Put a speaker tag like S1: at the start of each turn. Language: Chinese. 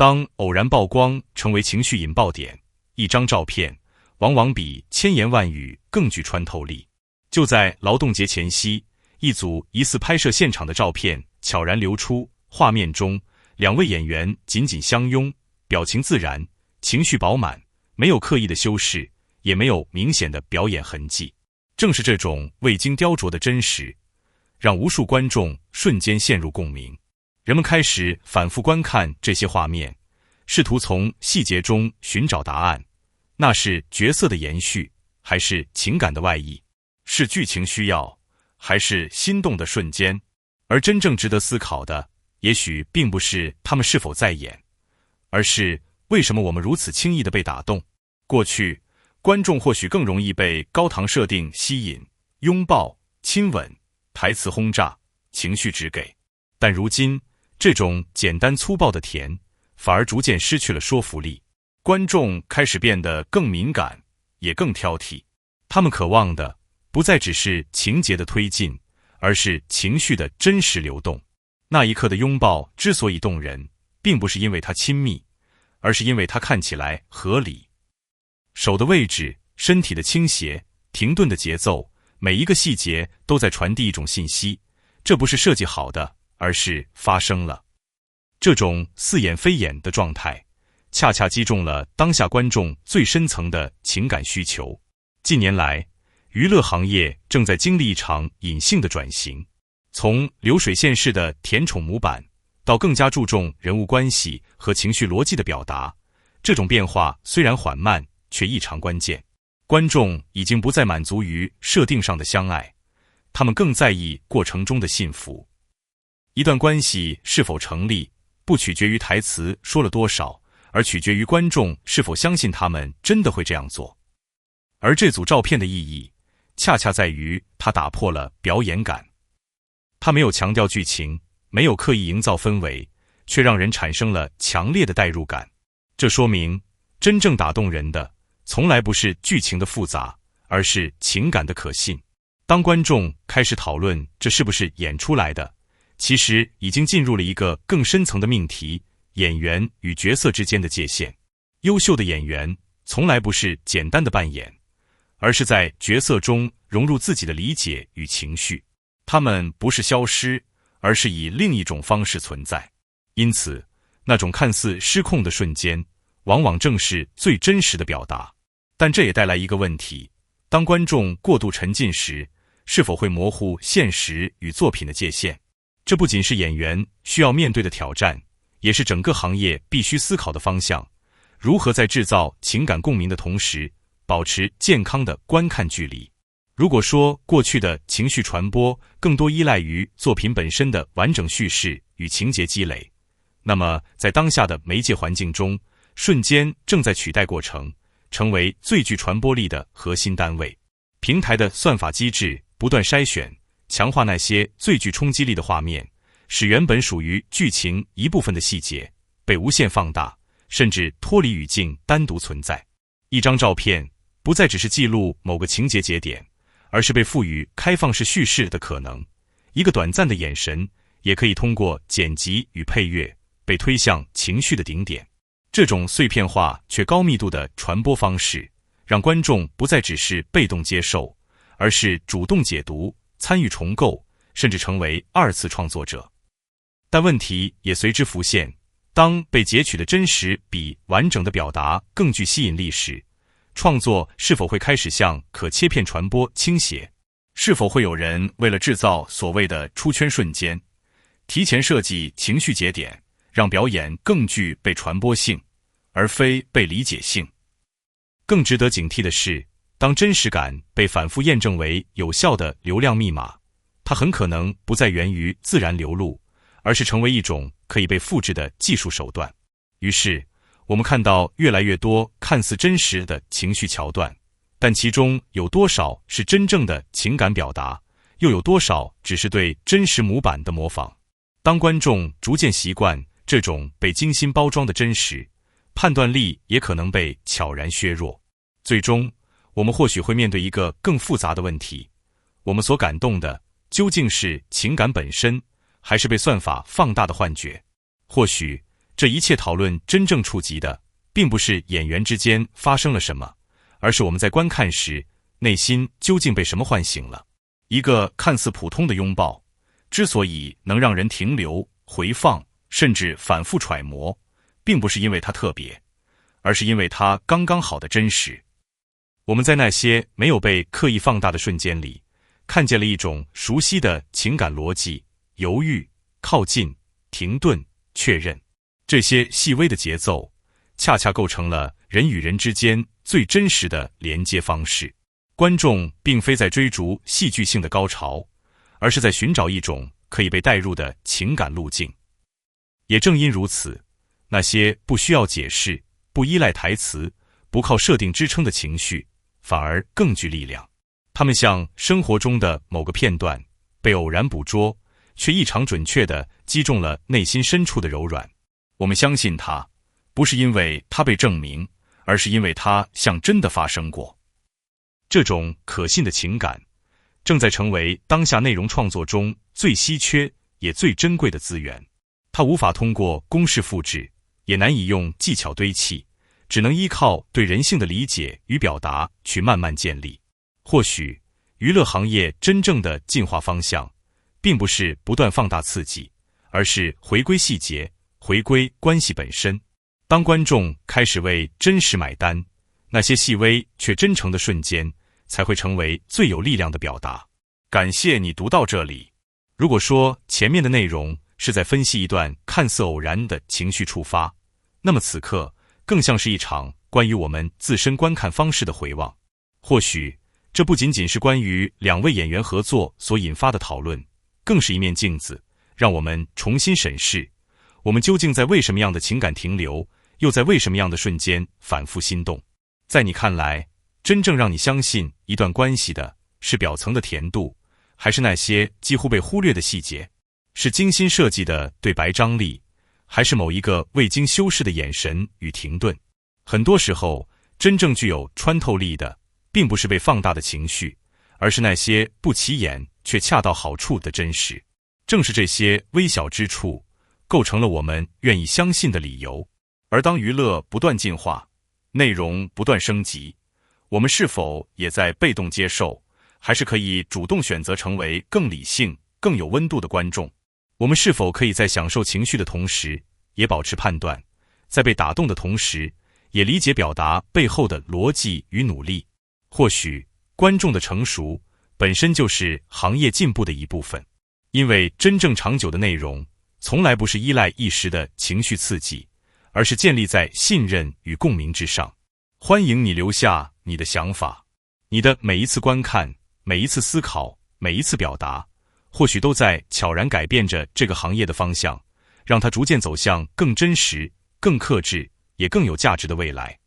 S1: 当偶然曝光成为情绪引爆点，一张照片往往比千言万语更具穿透力。就在劳动节前夕，一组疑似拍摄现场的照片悄然流出，画面中2位演员紧紧相拥，表情自然，情绪饱满，没有刻意的修饰，也没有明显的表演痕迹。正是这种未经雕琢的真实，让无数观众瞬间陷入共鸣。人们开始反复观看这些画面，试图从细节中寻找答案。那是角色的延续，还是情感的外溢？是剧情需要，还是心动的瞬间？而真正值得思考的，也许并不是他们是否在演，而是为什么我们如此轻易地被打动。过去，观众或许更容易被高糖设定吸引，拥抱、亲吻、台词轰炸，情绪直给。但如今，这种简单粗暴的甜，反而逐渐失去了说服力。观众开始变得更敏感，也更挑剔。他们渴望的不再只是情节的推进，而是情绪的真实流动。那一刻的拥抱之所以动人，并不是因为它亲密，而是因为它看起来合理。手的位置、身体的倾斜、停顿的节奏，每一个细节都在传递一种信息，这不是设计好的，而是发生了。这种似演非演的状态，恰恰击中了当下观众最深层的情感需求。近年来，娱乐行业正在经历一场隐性的转型，从流水线式的甜宠模板，到更加注重人物关系和情绪逻辑的表达。这种变化虽然缓慢，却异常关键。观众已经不再满足于设定上的相爱，他们更在意过程中的幸福。一段关系是否成立，不取决于台词说了多少，而取决于观众是否相信他们真的会这样做。而这组照片的意义，恰恰在于它打破了表演感。它没有强调剧情，没有刻意营造氛围，却让人产生了强烈的代入感。这说明，真正打动人的，从来不是剧情的复杂，而是情感的可信。当观众开始讨论这是不是演出来的，其实已经进入了一个更深层的命题：演员与角色之间的界限。优秀的演员从来不是简单的扮演，而是在角色中融入自己的理解与情绪。他们不是消失，而是以另一种方式存在。因此，那种看似失控的瞬间，往往正是最真实的表达。但这也带来一个问题：当观众过度沉浸时，是否会模糊现实与作品的界限？这不仅是演员需要面对的挑战，也是整个行业必须思考的方向。如何在制造情感共鸣的同时，保持健康的观看距离？如果说过去的情绪传播更多依赖于作品本身的完整叙事与情节积累，那么在当下的媒介环境中，瞬间正在取代过程，成为最具传播力的核心单位。平台的算法机制不断筛选，强化那些最具冲击力的画面，使原本属于剧情一部分的细节被无限放大，甚至脱离语境单独存在。一张照片不再只是记录某个情节节点，而是被赋予开放式叙事的可能。一个短暂的眼神，也可以通过剪辑与配乐被推向情绪的顶点。这种碎片化却高密度的传播方式，让观众不再只是被动接受，而是主动解读、参与重构，甚至成为二次创作者。但问题也随之浮现：当被截取的真实比完整的表达更具吸引力时，创作是否会开始向可切片传播倾斜？是否会有人为了制造所谓的出圈瞬间，提前设计情绪节点，让表演更具被传播性，而非被理解性？更值得警惕的是，当真实感被反复验证为有效的流量密码，它很可能不再源于自然流露，而是成为一种可以被复制的技术手段。于是，我们看到越来越多看似真实的情绪桥段，但其中有多少是真正的情感表达，又有多少只是对真实模板的模仿？当观众逐渐习惯这种被精心包装的真实，判断力也可能被悄然削弱。最终，我们或许会面对一个更复杂的问题：我们所感动的究竟是情感本身，还是被算法放大的幻觉？或许这一切讨论真正触及的，并不是演员之间发生了什么，而是我们在观看时，内心究竟被什么唤醒了。一个看似普通的拥抱，之所以能让人停留、回放，甚至反复揣摩，并不是因为它特别，而是因为它刚刚好的真实。我们在那些没有被刻意放大的瞬间里，看见了一种熟悉的情感逻辑：犹豫、靠近、停顿、确认。这些细微的节奏，恰恰构成了人与人之间最真实的连接方式。观众并非在追逐戏剧性的高潮，而是在寻找一种可以被带入的情感路径。也正因如此，那些不需要解释、不依赖台词、不靠设定支撑的情绪，反而更具力量。它们像生活中的某个片段，被偶然捕捉，却异常准确地击中了内心深处的柔软。我们相信它，不是因为它被证明，而是因为它像真的发生过。这种可信的情感，正在成为当下内容创作中最稀缺也最珍贵的资源。它无法通过公式复制，也难以用技巧堆砌，只能依靠对人性的理解与表达去慢慢建立。或许，娱乐行业真正的进化方向，并不是不断放大刺激，而是回归细节，回归关系本身。当观众开始为真实买单，那些细微却真诚的瞬间，才会成为最有力量的表达。感谢你读到这里。如果说前面的内容是在分析一段看似偶然的情绪触发，那么此刻更像是一场关于我们自身观看方式的回望。或许这不仅仅是关于两位演员合作所引发的讨论，更是一面镜子，让我们重新审视我们究竟在为什么样的情感停留，又在为什么样的瞬间反复心动。在你看来，真正让你相信一段关系的，是表层的甜度，还是那些几乎被忽略的细节？是精心设计的对白张力，还是某一个未经修饰的眼神与停顿？很多时候，真正具有穿透力的，并不是被放大的情绪，而是那些不起眼却恰到好处的真实。正是这些微小之处，构成了我们愿意相信的理由。而当娱乐不断进化，内容不断升级，我们是否也在被动接受，还是可以主动选择成为更理性、更有温度的观众？我们是否可以在享受情绪的同时，也保持判断，在被打动的同时，也理解表达背后的逻辑与努力？或许，观众的成熟本身就是行业进步的一部分，因为真正长久的内容，从来不是依赖一时的情绪刺激，而是建立在信任与共鸣之上。欢迎你留下你的想法，你的每一次观看，每一次思考，每一次表达，或许都在悄然改变着这个行业的方向，让它逐渐走向更真实、更克制，也更有价值的未来。